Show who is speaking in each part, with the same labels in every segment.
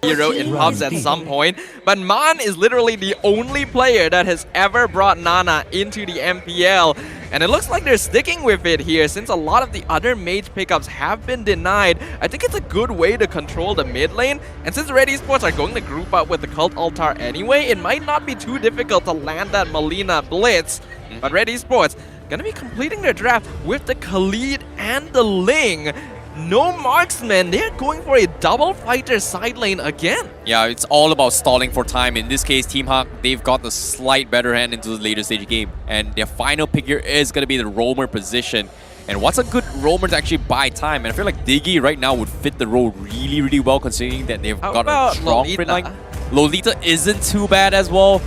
Speaker 1: hero in pubs at some point, but Man is literally the only player that has ever brought Nana into the MPL. And it looks like they're sticking with it here since a lot of the other mage pickups have been denied. I think it's a good way to control the mid lane. And since Red Esports are going to group up with the Cult Altar anyway, it might not be too difficult to land that Melina Blitz. But Red Esports gonna be completing their draft with the Khalid and the Ling. No marksman, they're going for a double fighter side lane again.
Speaker 2: Yeah, it's all about stalling for time. In this case, Team Hawk, they've got the slight better hand into the later stage game. And their final pick here is going to be the roamer position. And what's a good roamer to actually buy time? And I feel like Diggy right now would fit the role really, really well considering that they've got a strong front line. Lolita isn't too bad as well.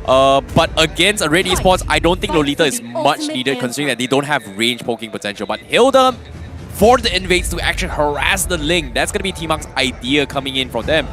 Speaker 2: But against a Red Esports, I don't think Lolita is much needed considering that they don't have range poking potential. But Hilda, for the invades to actually harass the Ling, that's going to be Team Hawk's idea coming in from them.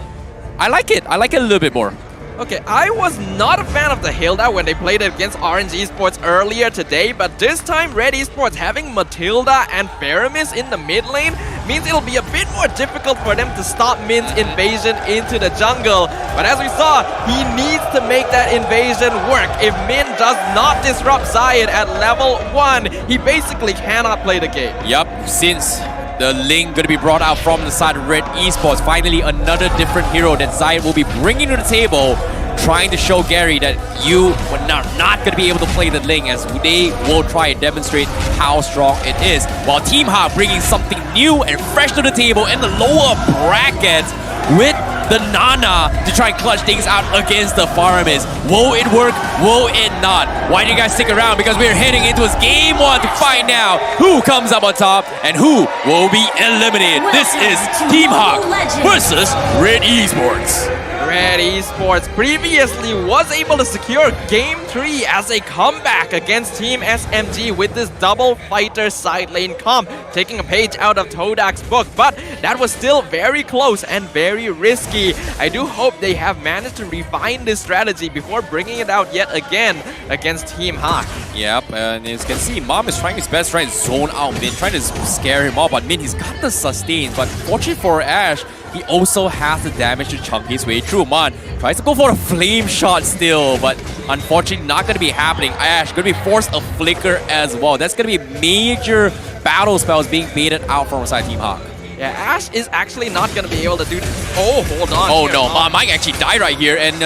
Speaker 2: I like it. I like it a little bit more.
Speaker 1: Okay, I was not a fan of the Hilda when they played it against Orange Esports earlier today, but this time Red Esports having Matilda and Faramis in the mid lane means it'll be a bit more difficult for them to stop Min's invasion into the jungle. But as we saw, he needs to make that invasion work. If Min does not disrupt Zion at level 1, he basically cannot play the game.
Speaker 2: Yup, since the Ling going to be brought out from the side of Red Esports. Finally, another different hero that Zion will be bringing to the table, trying to show Gary that you are not going to be able to play the Ling, as they will try and demonstrate how strong it is. While Team Hawk bringing something new and fresh to the table in the lower brackets with the Nana to try and clutch things out against the Faramis. Will it work? Will it not? Why do you guys stick around? Because we're heading into this game 1 to find out who comes up on top and who will be eliminated. This is Team Hawk versus Red Esports.
Speaker 1: Red Esports previously was able to secure Game 3 as a comeback against Team SMG with this double fighter side lane comp, taking a page out of Todak's book, but that was still very close and very risky. I do hope they have managed to refine this strategy before bringing it out yet again against Team Hawk.
Speaker 2: Yep, and as you can see, Mom is trying his best, trying to zone out Min, trying to scare him off, but Min, he's got the sustain, but fortunately for Ash, he also has the damage to chunk his way through. Man tries to go for a flame shot still, but unfortunately not going to be happening. Ash going to be forced a flicker as well. That's going to be major battle spells being baited out from side Team Hawk.
Speaker 1: Yeah, Ash is actually not going to be able to do this. Oh, hold on.
Speaker 2: Oh no, Mom might actually die right here. And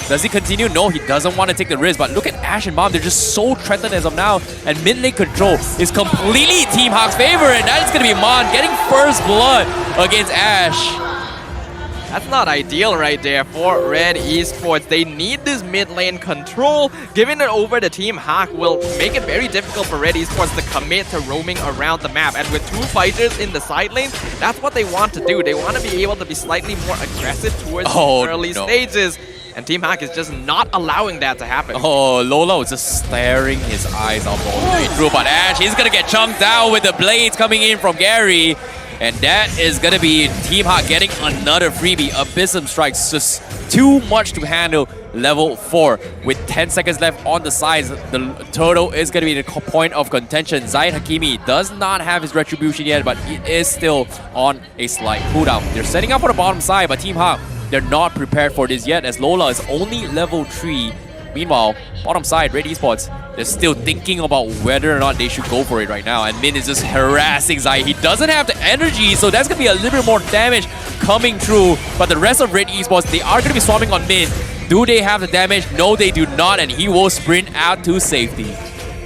Speaker 2: does he continue? No, he doesn't want to take the risk. But look at Ash and Mom. They're just so threatened as of now. And mid lane control is completely Team Hawk's favor. And that is going to be Mon getting first blood against Ash.
Speaker 1: That's not ideal right there for Red Esports. They need this mid lane control. Giving it over to Team Hawk will make it very difficult for Red Esports to commit to roaming around the map. And with 2 fighters in the side lane, that's what they want to do. They want to be able to be slightly more aggressive towards the early stages. And Team Hawk is just not allowing that to happen.
Speaker 2: Oh, Lola was just staring his eyes out all the way through. But Ash, he's going to get chunked out with the blades coming in from Gary. And that is going to be Team Hawk getting another freebie. Abyssum Strikes, just too much to handle level 4. With 10 seconds left on the sides, the turtle is going to be the point of contention. Zaid Hakimi does not have his retribution yet, but he is still on a slight cooldown. They're setting up for the bottom side, but Team Hawk, they're not prepared for this yet, as Lola is only level 3. Meanwhile, bottom side, Red Esports, they're still thinking about whether or not they should go for it right now. And Min is just harassing Zai. He doesn't have the energy, so that's going to be a little bit more damage coming through. But the rest of Red Esports, they are going to be swapping on Min. Do they have the damage? No, they do not, and he will sprint out to safety.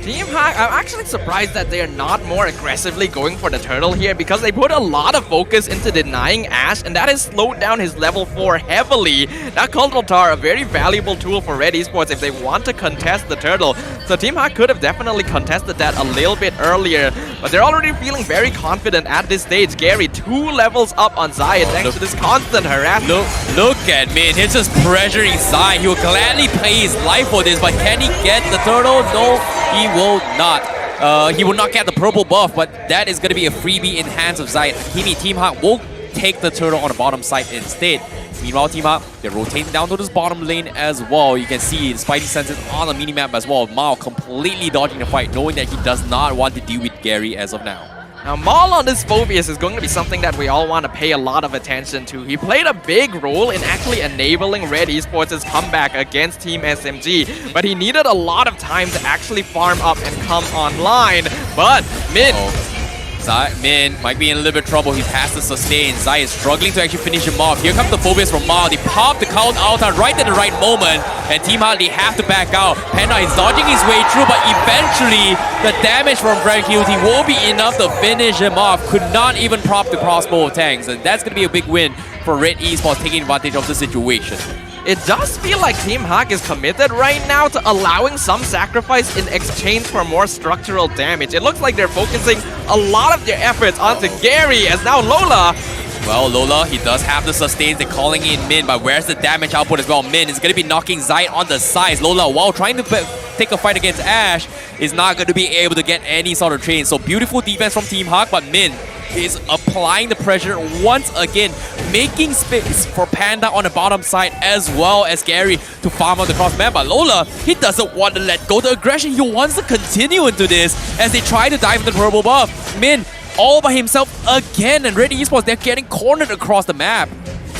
Speaker 1: Team Hawk, I'm actually surprised that they're not more aggressively going for the turtle here, because they put a lot of focus into denying Ash, and that has slowed down his level 4 heavily. That Cult Altar, a very valuable tool for Red Esports if they want to contest the turtle. So Team Hawk could have definitely contested that a little bit earlier, but they're already feeling very confident at this stage. Gary, 2 levels up on Zion thanks to this constant harassment.
Speaker 2: Look at Min, he's just pressuring Zion. He will gladly pay his life for this, but can he get the turtle? No, he will not. He will not get the purple buff, but that is going to be a freebie in hands of Zion. Team Hawk will take the turtle on the bottom side instead. Meanwhile, Team Hawk, they're rotating down to this bottom lane as well. You can see the Spidey senses on the minimap as well. Mao completely dodging the fight, knowing that he does not want to deal with Gary as of now.
Speaker 1: Now, Maul on this Phobius is going to be something that we all want to pay a lot of attention to. He played a big role in actually enabling Red Esports' comeback against Team SMG, but he needed a lot of time to actually farm up and come online. But Min...
Speaker 2: Min might be in a little bit of trouble. He has to sustain. Zai is struggling to actually finish him off. Here comes the Phobius from Mao. They pop the count out right at the right moment. And Team Hart, they have to back out. Panda is dodging his way through, but eventually the damage from Tranquility will be enough to finish him off. Could not even prop the crossbow tanks. And that's going to be a big win for Red Esports taking advantage of the situation.
Speaker 1: It does feel like Team Hawk is committed right now to allowing some sacrifice in exchange for more structural damage. It looks like they're focusing a lot of their efforts onto Gary, as now Lola...
Speaker 2: Well, Lola, he does have the sustains. They're calling in Min, but where's the damage output as well? Min is going to be knocking Zai on the sides. Lola, while trying to take a fight against Ash, is not going to be able to get any sort of trade. So beautiful defense from Team Hawk, but Min is applying the pressure once again, making space for Panda on the bottom side as well as Gary to farm out the cross map. But Lola, he doesn't want to let go the aggression. He wants to continue into this as they try to dive into the purple buff. Min all by himself again, and Red Esports, they're getting cornered across the map.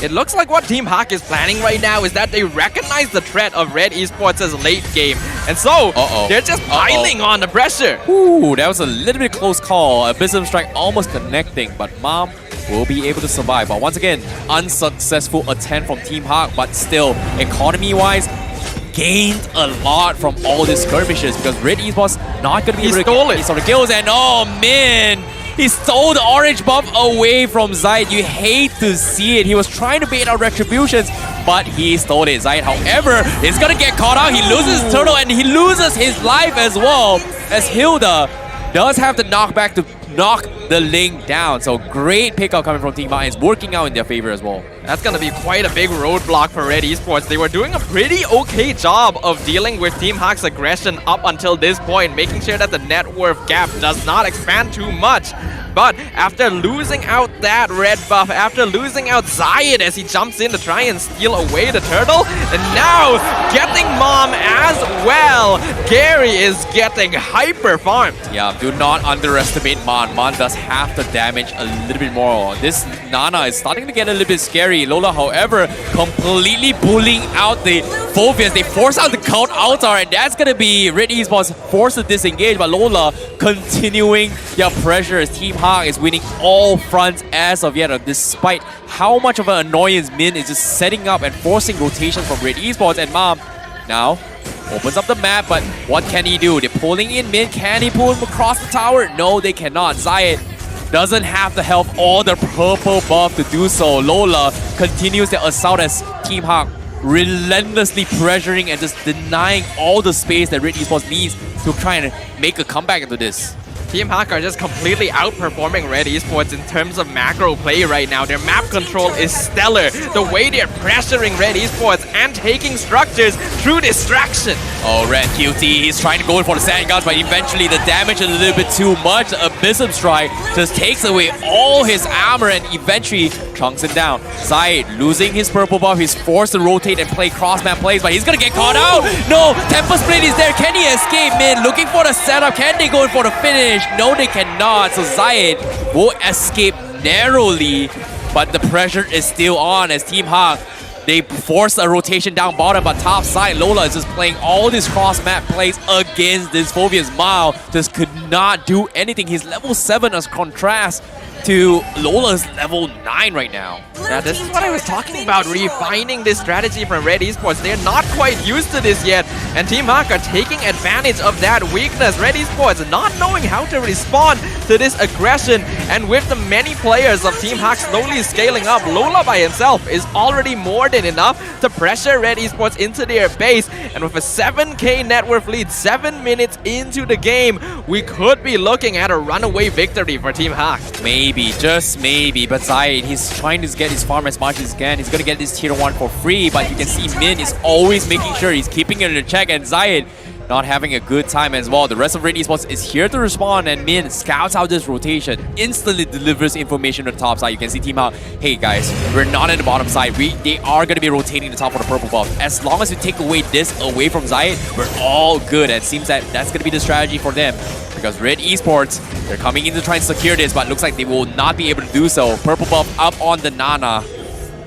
Speaker 1: It looks like what Team Hawk is planning right now is that they recognize the threat of Red Esports' late game. And so, they're just piling on the pressure.
Speaker 2: Ooh, that was a little bit close call. A Abysm Strike almost connecting, but Mom will be able to survive. But once again, unsuccessful attempt from Team Hawk, but still, economy-wise, gained a lot from all these skirmishes because Red Esports not going to be able to get any sort of kills. And oh man, he stole the orange buff away from Zaid. You hate to see it. He was trying to bait out retributions, but he stole it. Zaid, however, is going to get caught out. He loses his turtle and he loses his life as well, as Hilda does have the knockback to knock the Ling down. So great pickup coming from Team Hawk. It's working out in their favor as well.
Speaker 1: That's going to be quite a big roadblock for Red Esports. They were doing a pretty okay job of dealing with Team Hawk's aggression up until this point, making sure that the net worth gap does not expand too much. But after losing out that red buff, after losing out Zayed as he jumps in to try and steal away the turtle, and now getting Mom as well, Gary is getting hyper farmed.
Speaker 2: Yeah, do not underestimate Mon. Mon does have to damage a little bit more. This Nana is starting to get a little bit scary. Lola, however, completely bullying out the Phobius. They force out the count altar, and that's going to be Red Esports forced to disengage, but Lola continuing their pressure as Team Hawk is winning all fronts as of yet, despite how much of an annoyance Min is just setting up and forcing rotations from Red Esports. And Mom now opens up the map, but what can he do? They're pulling in Min. Can he pull him across the tower? No, they cannot. Zayed doesn't have the health or the purple buff to do so. Lola continues their assault as Team Hawk relentlessly pressuring and just denying all the space that Red Esports needs to try and make a comeback into this.
Speaker 1: Team Hawk are just completely outperforming Red Esports in terms of macro play right now. Their map control is stellar. The way they're pressuring Red Esports and taking structures through distraction.
Speaker 2: Oh, Red QT, he's trying to go in for the sand guns, but eventually the damage is a little bit too much. Abysm Strike just takes away all his armor and eventually chunks him down. Zaid losing his purple buff. He's forced to rotate and play cross-map plays, but he's gonna get caught out. No, Tempest Blade is there. Can he escape? Min looking for the setup. Can they go in for the finish? No, they cannot. So Zayed will escape narrowly, but the pressure is still on as Team Hawk, they force a rotation down bottom, but top side, Lola is just playing all these cross-map plays against this Phobius. Mao just could not do anything. He's level 7 as contrast to Lola's level 9 right now.
Speaker 1: Yeah, this is what I was talking about, refining this strategy from Red Esports. They're not quite used to this yet, and Team Hawk are taking advantage of that weakness. Red Esports not knowing how to respond to this aggression, and with the many players of Team Hawk slowly scaling up, Lola by himself is already more than enough to pressure Red Esports into their base, and with a 7k net worth lead 7 minutes into the game, we could be looking at a runaway victory for Team Hawk.
Speaker 2: Maybe, just maybe, but Zayed, he's trying to get his farm as much as he can. He's gonna get this tier 1 for free, but you can see Min is always making sure he's keeping it in check, and Zayed not having a good time as well. The rest of Red Esports is here to respond, and Min scouts out this rotation, instantly delivers information to the top side. You can see Team Hawk, hey guys, we're not at the bottom side. They are going to be rotating the top for the purple buff. As long as we take away this away from Zayed, we're all good. And it seems that that's going to be the strategy for them, because Red Esports They're coming in to try and secure this, but looks like they will not be able to do so. Purple buff up on the Nana.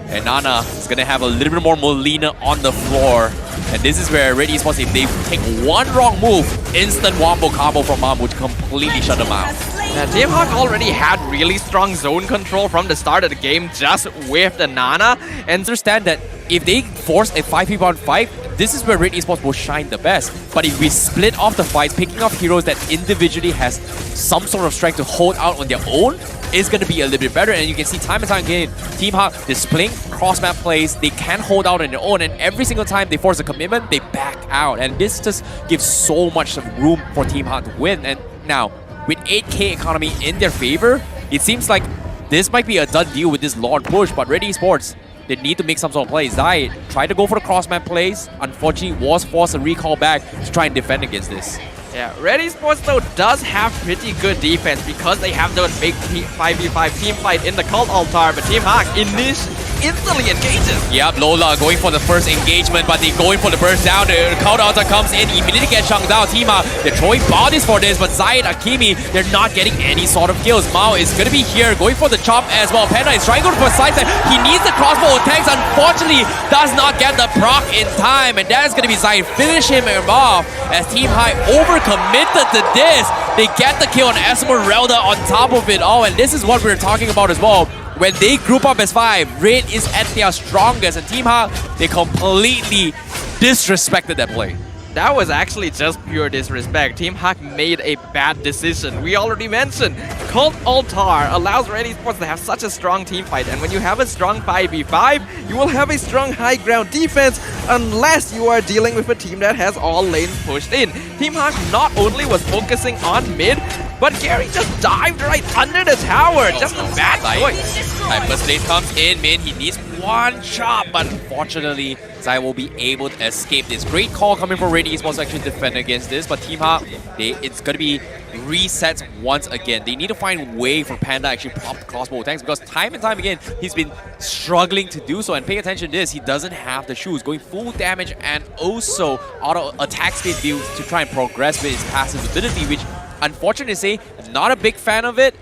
Speaker 2: And Nana is going to have a little bit more Molina on the floor. And this is where Red Esports, if they take one wrong move, instant wombo combo from Mom would completely shut them out.
Speaker 1: Now, Team Hawk already had really strong zone control from the start of the game just with the Nana.
Speaker 2: And understand that if they force a 5v1 this is where Red Esports will shine the best. But if we split off the fights, picking off heroes that individually has some sort of strength to hold out on their own is going to be a little bit better. And you can see time and time again, Team Hawk displaying cross-map plays. They can hold out on their own, and every single time they force a commitment, they back out. And this just gives so much room for Team Hawk to win. And now, with 8k economy in their favor, it seems like this might be a done deal with this Lord push, but Red Esports, they need to make some sort of plays. Zai tried to go for the cross-map plays, unfortunately was forced to recall back to try and defend against this.
Speaker 1: Yeah, Red Esports though does have pretty good defense because they have those big 5v5 team fight in the Cult Altar, but Team Hawk instantly engages.
Speaker 2: Yep, Lola going for the first engagement, but they're going for the burst down. The Cult Altar comes in, immediately gets chunked down. Team Hawk, they're throwing bodies for this, but Zayed, Akimi, they're not getting any sort of kills. Mao is going to be here, going for the chop as well. Panda is trying to go for a side step. He needs the crossbow attacks, unfortunately does not get the proc in time, and that is going to be Zayed. Finish him off as Team High overcommitted to this. They get the kill on Esmeralda on top of it all, and this is what we're talking about as well. When they group up as 5, Red is at their strongest, and Team Hawk, they completely disrespected that play.
Speaker 1: That was actually just pure disrespect. Team Hawk made a bad decision. We already mentioned, Cult Altar allows Red Esports to have such a strong team fight, and when you have a strong 5v5, you will have a strong high ground defense unless you are dealing with a team that has all lanes pushed in. Team Hawk not only was focusing on mid, but Gary just dived right under the tower. Just a bad choice.
Speaker 2: Hyper Blade comes in, man. He needs one shot, but unfortunately, Zai will be able to escape this. Great call coming from Red Esports to actually defend against this, but Team Hawk, it's going to be resets once again. They need to find a way for Panda to actually pop the crossbow attacks, because time and time again, he's been struggling to do so. And pay attention to this, he doesn't have the shoes, going full damage and also auto attack speed builds to try and progress with his passive ability, which unfortunately to say, not a big fan of it,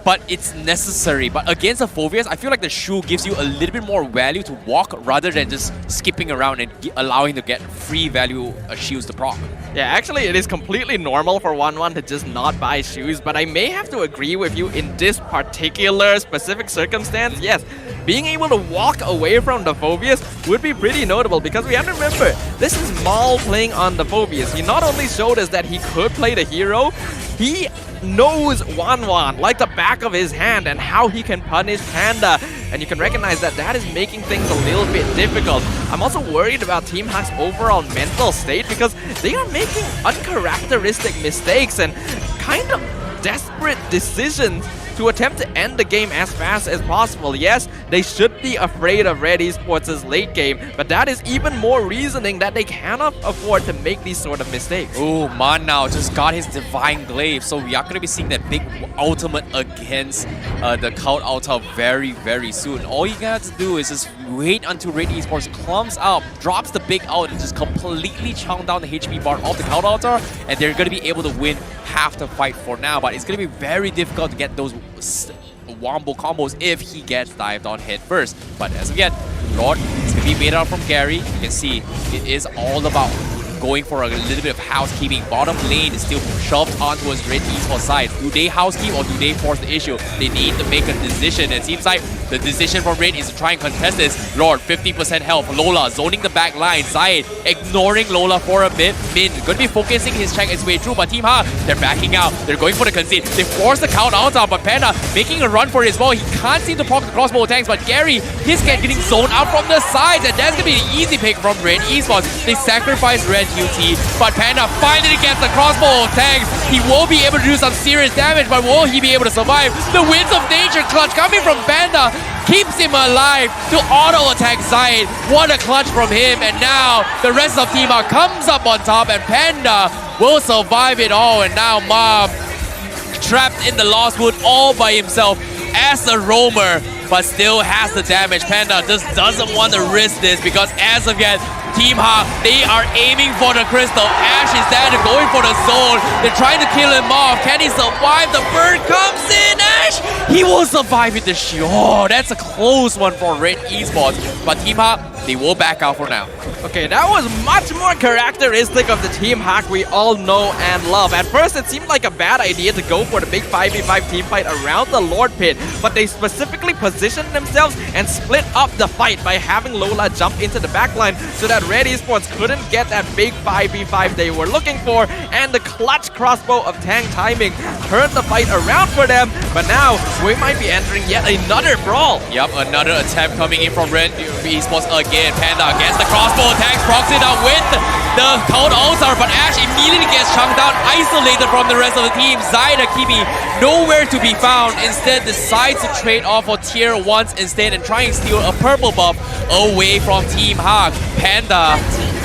Speaker 2: but it's necessary. But against the Phobias, I feel like the shoe gives you a little bit more value to walk rather than just skipping around and allowing to get free value shields to proc.
Speaker 1: Yeah, actually it is completely normal for 1-1 to just not buy shoes, but I may have to agree with you in this particular specific circumstance. Yes, being able to walk away from the Phobias would be pretty notable, because we have to remember, this is Maul playing on the Phobias. He not only showed us that he could play the hero, he knows 1-1 like the back of his hand and how he can punish Panda. And you can recognize that that is making things a little bit difficult. I'm also worried about Team Hawk's overall mental state, because they are making uncharacteristic mistakes and kind of desperate decisions to attempt to end the game as fast as possible. Yes, they should be afraid of Red Esports' late game, but that is even more reasoning that they cannot afford to make these sort of mistakes.
Speaker 2: Oh, Man now just got his Divine Glaive, so we are going to be seeing that big ultimate against the Cult Altar very, very soon. All you got to do is just wait until Red Esports clumps up, drops the big ult, and just completely chunk down the HP bar of the Cult Altar, and they're going to be able to win half the fight for now. But it's going to be very difficult to get those wombo combos if he gets dived on head first. But as of yet, Lord is going to be made out from Gary. You can see it is all about going for a little bit of housekeeping. Bottom lane is still shoved onto his Red Esports side. Do they housekeep or do they force the issue? They need to make a decision. It seems like the decision for Red is to try and contest this. Lord, 50% health. Lola zoning the back line. Zayed ignoring Lola for a bit. Min going to be focusing his check his way through, but Team Hawk, they're backing out. They're going for the concede. They force the count out, but Panda making a run for it as well. He can't seem to proc the crossbow attacks, but Gary, he's getting zoned out from the sides, and that's going to be an easy pick from Red Esports. They sacrifice Red UT, but Panda finally gets the crossbow attacks. He will be able to do some serious damage, but will he be able to survive? The Winds of Nature clutch coming from Panda keeps him alive to auto-attack Zayed. What a clutch from him, and now the rest of Team Hawk comes up on top, and Panda will survive it all, and now Mob trapped in the Lost Wood all by himself as a roamer, but still has the damage. Panda just doesn't want to risk this, because as of yet, Team Hawk, they are aiming for the crystal. Ash is there, they're going for the zone. They're trying to kill him off. Can he survive? The bird comes in. Ash, he will survive with the shield. Oh, that's a close one for Red Esports. But Team Hawk, they will back out for now.
Speaker 1: Okay, that was much more characteristic of the Team Hack we all know and love. At first, it seemed like a bad idea to go for the big 5v5 team fight around the Lord Pit, but they specifically positioned themselves and split up the fight by having Lola jump into the backline so that Red Esports couldn't get that big 5v5 they were looking for, and the clutch crossbow of Tang timing turned the fight around for them, but now we might be entering yet another brawl.
Speaker 2: Yep, another attempt coming in from Red Esports again. Panda gets the crossbow attacks, procs it out with the cold altar, but Ash immediately gets chunked down, isolated from the rest of the team. Zai Hakimi nowhere to be found, instead decides to trade off for tier 1s instead and try and steal a purple buff away from Team Hawk. Panda,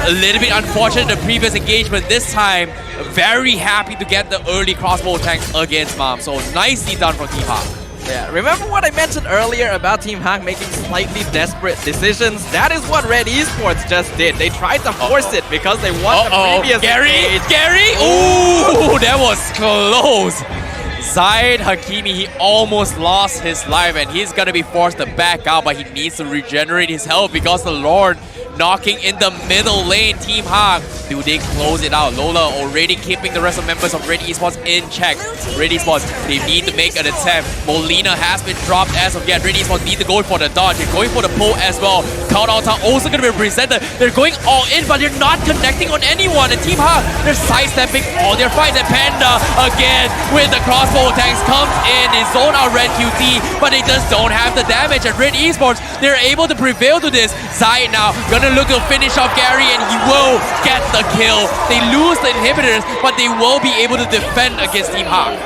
Speaker 2: a little bit unfortunate in the previous engagement. This time, very happy to get the early crossbow tanks against Mom. So nicely done from Team Hawk.
Speaker 1: Yeah, remember what I mentioned earlier about Team Hack making slightly desperate decisions? That is what Red Esports just did. They tried to force it because they won the previous engage.
Speaker 2: Gary! Ooh, that was close. Zaid Hakimi, he almost lost his life and he's gonna be forced to back out, but he needs to regenerate his health because the Lord knocking in the middle lane. Team Hawk, do they close it out? Lola already keeping the rest of members of Red Esports in check. Red Esports, they need to make an attempt. Molina has been dropped as of yet. Red Esports need to go for the dodge. They're going for the pull as well. Count Alta also going to be represented. They're going all in, but they're not connecting on anyone. And Team Hawk, they're sidestepping all their fights. And Panda, again, with the crossbow tanks, comes in. They zone out Red QT, but they just don't have the damage. And Red Esports, they're able to prevail to this. Zai now gonna look to finish off Gary, and he will get the kill. They lose the inhibitors, but they will be able to defend against Team Hawk.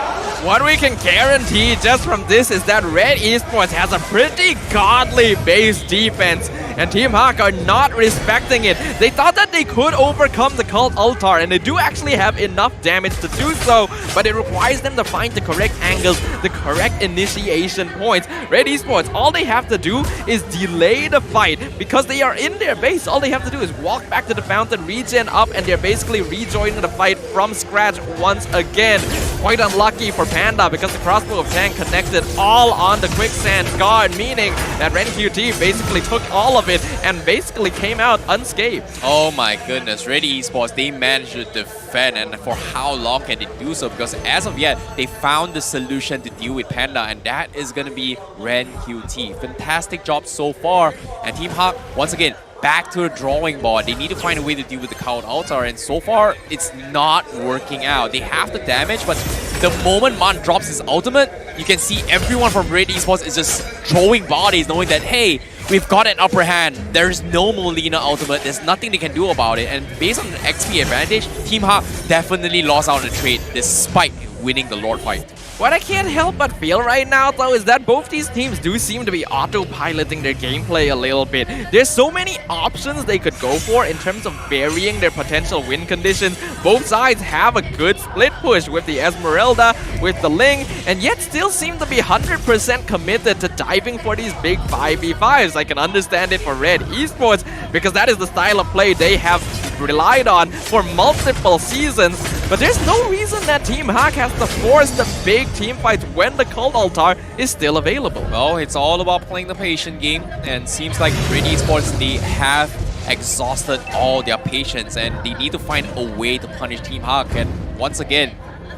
Speaker 1: What we can guarantee just from this is that Red Esports has a pretty godly base defense, and Team Hawk are not respecting it. They thought that they could overcome the Cult Altar, and they do actually have enough damage to do so, but it requires them to find the correct angles, the correct initiation points. Red Esports, all they have to do is delay the fight because they are in their base. All they have to do is walk back to the fountain, regen up, and they're basically rejoining the fight from scratch once again. Quite unlucky for Panda because the crossbow of Tang connected all on the quicksand guard, meaning that Ren QT basically took all of it and basically came out unscathed.
Speaker 2: Oh my goodness, Red Esports, they managed to defend, and for how long can they do so? Because as of yet, they found the solution to deal with Panda, and that is going to be Ren QT. Fantastic job so far, and Team Hawk, once again, back to the drawing board. They need to find a way to deal with the Cloud Altar, and so far, it's not working out. They have the damage, but the moment Man drops his ultimate, you can see everyone from Red Esports is just throwing bodies, knowing that, hey, we've got an upper hand. There's no Molina ultimate. There's nothing they can do about it. And based on the XP advantage, Team Hawk definitely lost out on the trade despite winning the Lord fight.
Speaker 1: What I can't help but feel right now, though, is that both these teams do seem to be autopiloting their gameplay a little bit. There's so many options they could go for in terms of varying their potential win conditions. Both sides have a good split push with the Esmeralda, with the Ling, and yet still seem to be 100% committed to diving for these big 5v5s. I can understand it for Red Esports because that is the style of play they have relied on for multiple seasons, but there's no reason that Team Hawk has to force the big team fights when the Cult Altar is still available.
Speaker 2: Well, it's all about playing the patient game, and seems like Red Esports, they have exhausted all their patience and they need to find a way to punish Team Hawk. And once again,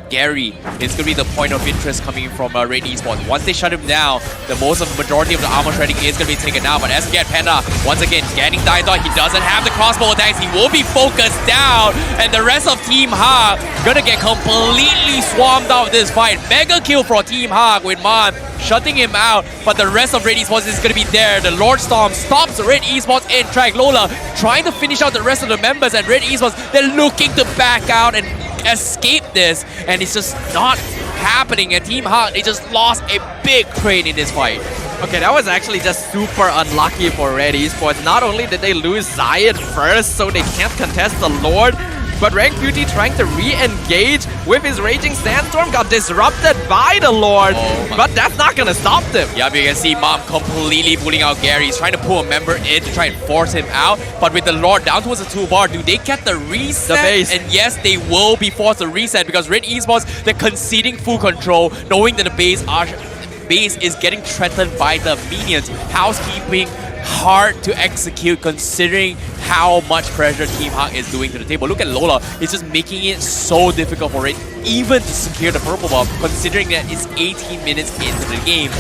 Speaker 2: Gary is going to be the point of interest coming from Red Esports. Once they shut him down, the majority of the armor shredding is going to be taken down. But as we get Panda, once again, getting died on, he doesn't have the crossbow attacks. He will be focused down. And the rest of Team Hawk going to get completely swarmed out of this fight. Mega kill for Team Hawk with Mon shutting him out. But the rest of Red Esports is going to be there. The Lord Storm stops Red Esports in track. Lola trying to finish out the rest of the members. And Red Esports, they're looking to back out and escape this, and it's just not happening. And Team Hawk, they just lost a big crane in this fight.
Speaker 1: Okay, that was actually just super unlucky for Red Esports. Not only did they lose Zayed first, so they can't contest the Lord, but Rank Beauty trying to re-engage with his Raging Sandstorm got disrupted by the Lord, but that's not gonna stop them.
Speaker 2: Yeah, but you can see Mom completely pulling out Gary. He's trying to pull a member in to try and force him out, but with the Lord down towards the 2-bar, do they get the reset?
Speaker 1: The base.
Speaker 2: And yes, they will be forced to reset because Red Esports, they're conceding full control, knowing that the base is getting threatened by the minions. Housekeeping hard to execute considering how much pressure Team Hawk is doing to the table. Look at Lola, it's just making it so difficult for it even to secure the purple buff considering that it's 18 minutes into the game.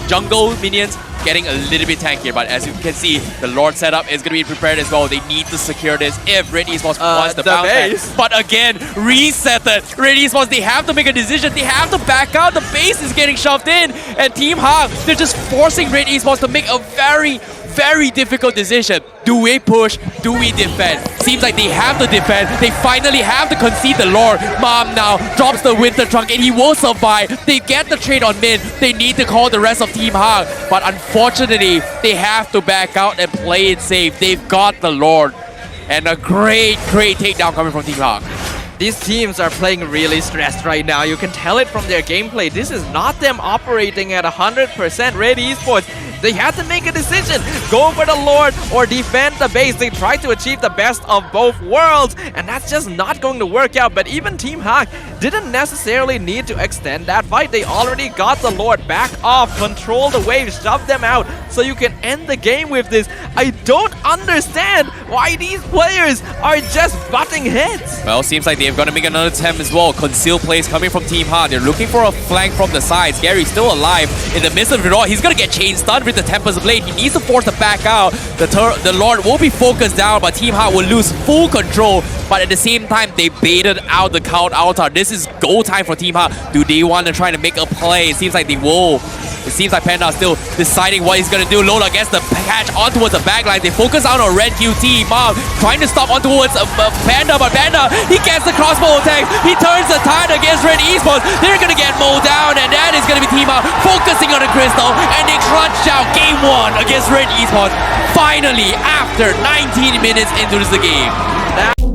Speaker 2: Jungle minions getting a little bit tankier, but as you can see, the Lord setup is going to be prepared as well. They need to secure this if Red Esports wants to bounce back. But again, reset it. Red Esports, they have to make a decision. They have to back out. The base is getting shoved in, and Team Hawk, they're just forcing Red Esports to make a very difficult decision. Do we push? Do we defend? Seems like they have to defend. They finally have to concede the Lord. Mom now drops the Winter Trunk and he will survive. They get the trade on mid. They need to call the rest of Team Hawk. But unfortunately, they have to back out and play it safe. They've got the Lord. And a great takedown coming from Team Hawk.
Speaker 1: These teams are playing really stressed right now. You can tell it from their gameplay. This is not them operating at 100% Red Esports. They had to make a decision. Go for the Lord or defend the base. They tried to achieve the best of both worlds, and that's just not going to work out. But even Team Hawk didn't necessarily need to extend that fight. They already got the Lord. Back off, control the waves, shove them out so you can end the game with this. I don't understand why these players are just butting heads.
Speaker 2: Well, seems like they've got to make another attempt as well. Conceal plays coming from Team Hawk. They're looking for a flank from the sides. Gary's still alive in the midst of it all. He's going to get chain stunned with the Tempest Blade. He needs to force the back out. The Lord will be focused down, but Team Hawk will lose full control. But at the same time, they baited out the Count Altar. This is go time for Team Hawk. Do they want to try to make a play? It seems like they will. It seems like Panda is still deciding what he's going to do. Lola gets the catch on towards the backline. They focus out on Red QT. Mom trying to stop on towards Panda, but Panda, he gets the crossbow attack. He turns the tide against Red Esports. They're going to get mowed down, and that is going to be Team Hawk focusing on the crystal, and they clutch out game 1 against Red Esports. Finally, after 19 minutes into this game.